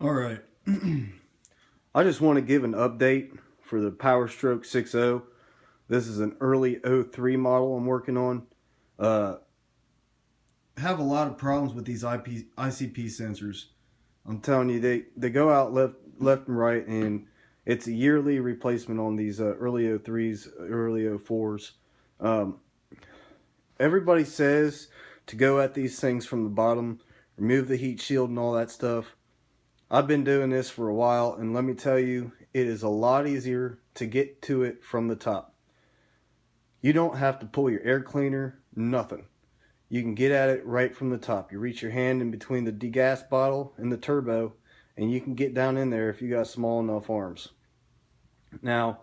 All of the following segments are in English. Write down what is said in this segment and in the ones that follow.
All right. I just want to give an update for the PowerStroke 6.0. This is an early '03 model I'm working on. Have a lot of problems with these ICP sensors. I'm telling you, they go out left and right, and it's a yearly replacement on these early '03s, early '04s. Everybody says to go at these things from the bottom, remove the heat shield and all that stuff. I've been doing this for a while, and let me tell you, it is a lot easier to get to it from the top. You don't have to pull your air cleaner, nothing. You can get at it right from the top. You reach your hand in between the degas bottle and the turbo, and you can get down in there if you got small enough arms. Now,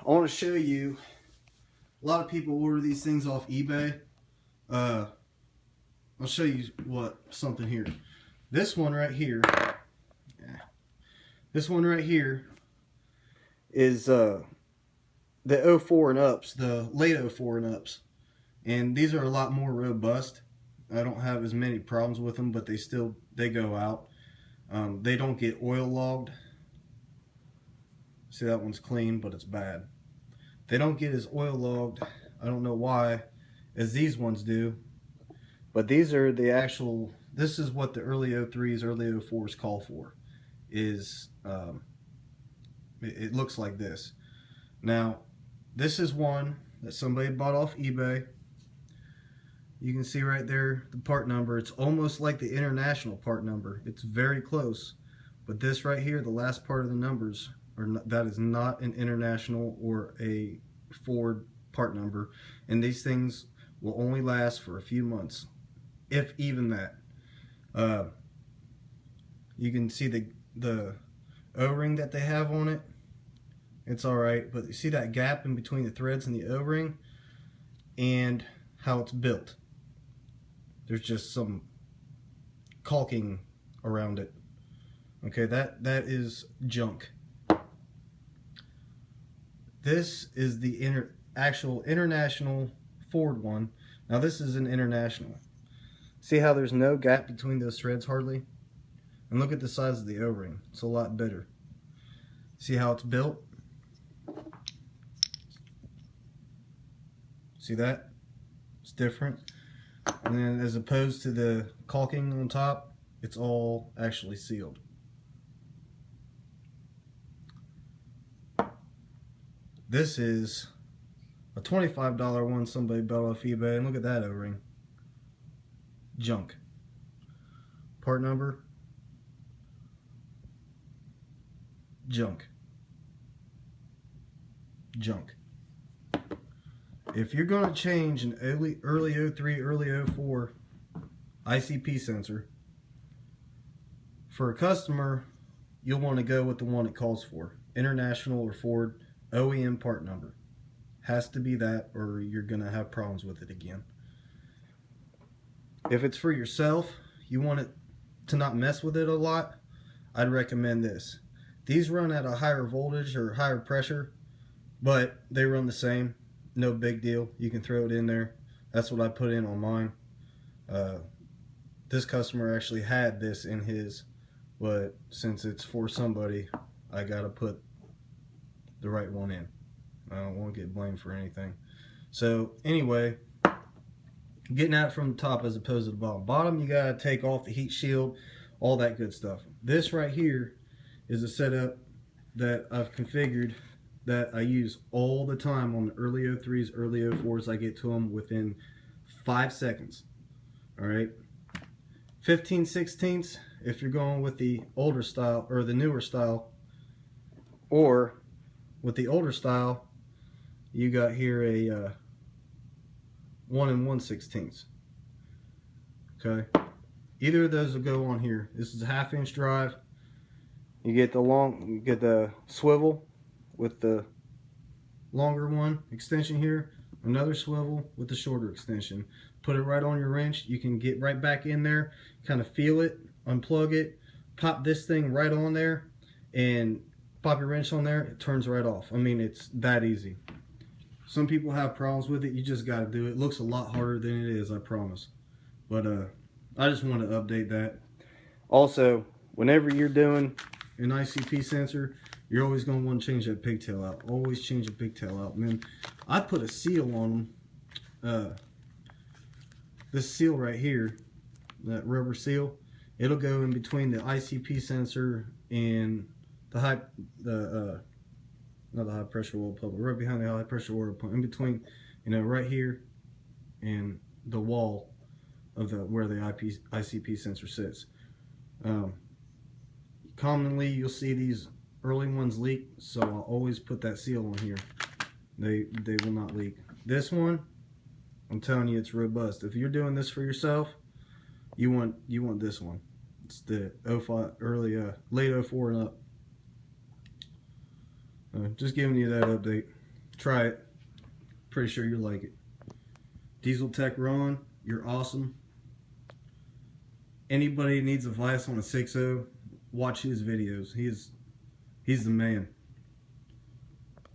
I want to show you, a lot of people order these things off eBay. I'll show you something here. This one right here, is the 04 and ups, the late 04 and ups. And these are a lot more robust. I don't have as many problems with them, but they go out. They don't get oil logged. See, that one's clean, but it's bad. They don't get as oil logged, I don't know why, as these ones do. But these are the actual, this is what the early '03s, early '04s call for. It looks like this. Now, this is one that somebody bought off eBay. You can see right there the part number. It's almost like the international part number. It's very close. But this right here, the last part of the numbers, that is not an international or a Ford part number. And these things will only last for a few months, if even that. You can see the O-ring that they have on it. It's alright, but you see that gap in between the threads and the O-ring and how it's built. There's just some caulking around it. Okay, that is junk. This is the actual international Ford one. Now this is an international. See how there's no gap between those threads hardly? And look at the size of the O-ring. It's a lot better. See how it's built? See that? It's different. And then as opposed to the caulking on top, it's all actually sealed. This is a $25 one somebody bought off eBay, and look at that O-ring. Junk. Part number, junk. Junk. If you're going to change an early '03, early '04 ICP sensor, for a customer, you'll want to go with the one it calls for. International or Ford OEM part number. Has to be that, or you're going to have problems with it again. If it's for yourself, you want it to not mess with it a lot, I'd recommend this. These run at a higher voltage or higher pressure, but they run the same. No big deal. You can throw it in there. That's what I put in on mine. This customer actually had this in his, but since it's for somebody, I gotta put the right one in. I don't want to get blamed for anything. So anyway, getting at it from the top as opposed to the bottom. Bottom, you gotta take off the heat shield, all that good stuff. This right here is a setup that I've configured that I use all the time on the early '03s, early '04s. I get to them within 5 seconds. Alright, 15/16 if you're going with the older style or the newer style, or with the older style you got here a 1 1/16. Okay, either of those will go on here. This is a 1/2 inch drive. You get the swivel with the longer one extension here, another swivel with the shorter extension. Put it right on your wrench. You can get right back in there, kind of feel it, unplug it, pop this thing right on there, and pop your wrench on there, it turns right off. I mean, it's that easy. Some people have problems with it. You just got to do it. It looks a lot harder than it is, I promise. But I just want to update that. Also, whenever you're doing an ICP sensor, you're always going to want to change that pigtail out. Always change the pigtail out. And then I put a seal on them. This seal right here, that rubber seal, it'll go in between the ICP sensor and not the high pressure oil pump, but right behind the high pressure oil pump, in between, you know, right here and the wall of where the ICP sensor sits. Commonly you'll see these early ones leak, so I'll always put that seal on here. They will not leak. This one, I'm telling you, it's robust. If you're doing this for yourself, you want this one. It's the 05 late 04 and up. Just giving you that update. Try it. Pretty sure you'll like it. Diesel Tech Ron, you're awesome. Anybody needs advice on a 6.0, watch his videos. He's the man.